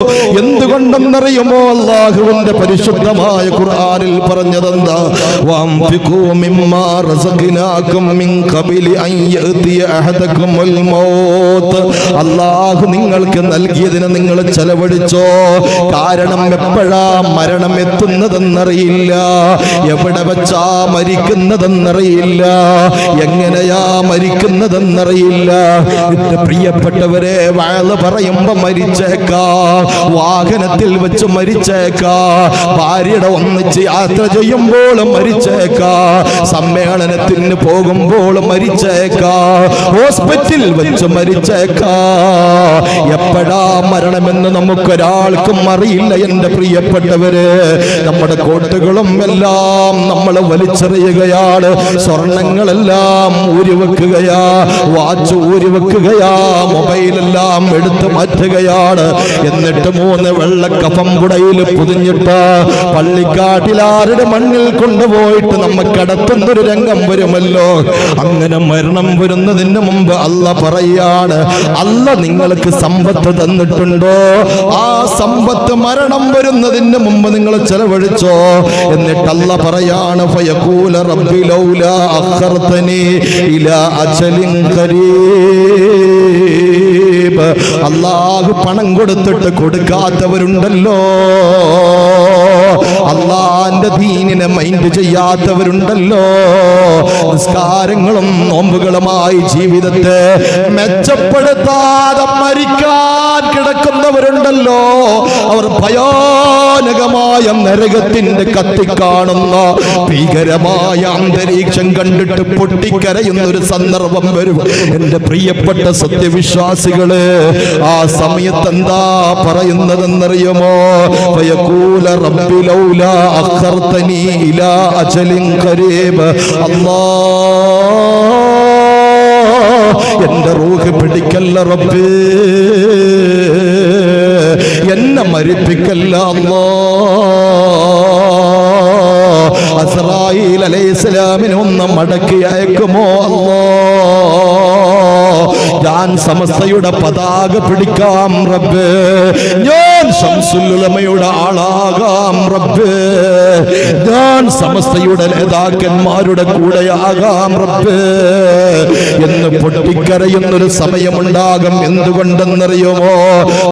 എന്തുകൊണ്ടെന്നറിയുമോ? അല്ലാഹുവിന്റെ പരിശുദ്ധമായ ഖുർആനിൽ പറഞ്ഞതെന്താ? വഅൻഫിഖൂ മിമ്മാ റസഖ്നാകും മിൻ ഖബലി അൻ യഅതിയ അഹദകുമുൽ മൗത്ത്. അല്ലാഹു നിങ്ങൾക്ക് നൽകിയതിനെ നിങ്ങൾ ചെലവഴിച്ചോ. കാരണം എപ്പോഴാ മരണം എത്തുന്നതെന്നറിയില്ല, എവിടെ വെച്ചാ മരിക്കുന്നതെന്നറിയില്ല, എങ്ങനെയാ മരിക്കുന്നതെന്നറിയില്ല. എന്റെ പ്രിയപ്പെട്ടവരെ, വഅള് പറയുമ്പോ മരിച്ചേക്കാം, വാഹനത്തിൽ വെച്ച് മരിച്ചേക്കാം, ഭാര്യയുടെ ഒന്നിച്ച് യാത്ര ചെയ്യുമ്പോൾ മരിച്ചേക്കാം, സമ്മേളനത്തിന് പോകുമ്പോൾ മരിച്ചേക്കാം, ഹോസ്പിറ്റലിൽ വെച്ച് മരിച്ചേക്കാം. എപ്പോഴാ മരണമെന്ന് നമുക്കൊരാൾക്കും അറിയില്ല. എന്റെ പ്രിയപ്പെട്ടവര്, നമ്മുടെ കോട്ടുകളും എല്ലാം നമ്മൾ വലിച്ചെറിയുകയാണ്, സ്വർണങ്ങളെല്ലാം ഊരിവെക്കുകയാ, വാച്ച് ഊരിവെക്കുകയാ, മൊബൈലെല്ലാം എടുത്തു മാറ്റുകയാണ്. എന്നിട്ട് 3 വെള്ളക്കഫം കുടയിൽ പൊതിഞ്ഞിട്ട് പള്ളിക്കാട്ടിലാരുടെ മണ്ണിൽ കൊണ്ടുപോയിട്ട് നമുക്ക് കടത്തുന്നൊരു രംഗം വരുമല്ലോ. അങ്ങനെ മരണം വരുന്നതിന് മുമ്പ് അല്ല പറയാണ്, അല്ല നിങ്ങൾക്ക് സമ്പത്ത് തന്നിട്ടുണ്ടോ? ആ സമ്പത്ത് മരണം വരുന്നതിന് മുമ്പ് നിങ്ങൾ ചെലവഴിച്ചോ. എന്നിട്ട് അല്ല പറയാണ്, ഫയഖൂല റബ്ബി ലൗലാ അഖർതനി ഇലാ അജലിൻ ഖരീബ്. അല്ലാഹു പണം കൊടുത്തിട്ട് കൊടുക്കാത്തവരുണ്ടല്ലോ, അല്ലാഹുവിന്റെ ദീനിനെ മൈൻഡ് ചെയ്യാത്തവരുണ്ടല്ലോ, നിസ്കാരങ്ങളും നോമ്പുകളുമായി ജീവിതത്തെ മെച്ചപ്പെടുത്താതെ മരിക്കാൻ കിടക്കുന്നവരുണ്ടല്ലോ. അവർ ഭയാനകമായ നരകത്തിന്റെ കത്തിക്കാണുന്ന ഭീകരമായ അന്തരീക്ഷം കണ്ടിട്ട് പൊട്ടിക്കരയുന്ന ഒരു സന്ദർഭം വരും. എന്റെ പ്രിയപ്പെട്ട സത്യവിശ്വാസികള്, ആ സമയത്ത് എന്താ പറയുന്നതെന്നറിയുമോ? ഫയഖൂല റബ്ബി ലൗലാ അഖർതനി ഇലാ അജലിൻ ഖരീബ്. അല്ലാഹ്, എന്റെ റൂഹ് പിടിക്കല്ല റബ്ബേ, എന്നെ മരിപ്പിക്കല്ല അല്ലാഹ്. അസ്രായീൽ അലൈഹിസ്സലാമിനെ ഒന്ന് മടക്കി അയക്കുമോ അല്ലാഹ്? ഞാൻ സമസ്തയുടെ പതാക പിടിക്കാം റബ്ബേ, ഞാൻ ശംസുൽ ഉലമയുടെ ആളാകാം റബ്ബേ, ഞാൻ സമസ്തയുടെ നേതാക്കന്മാരുടെ കൂടെയാകാം റബ്ബേ എന്ന് പൊട്ടിക്കരയുന്നൊരു സമയമുണ്ടാകും. എന്തുകൊണ്ടെന്നറിയുമോ?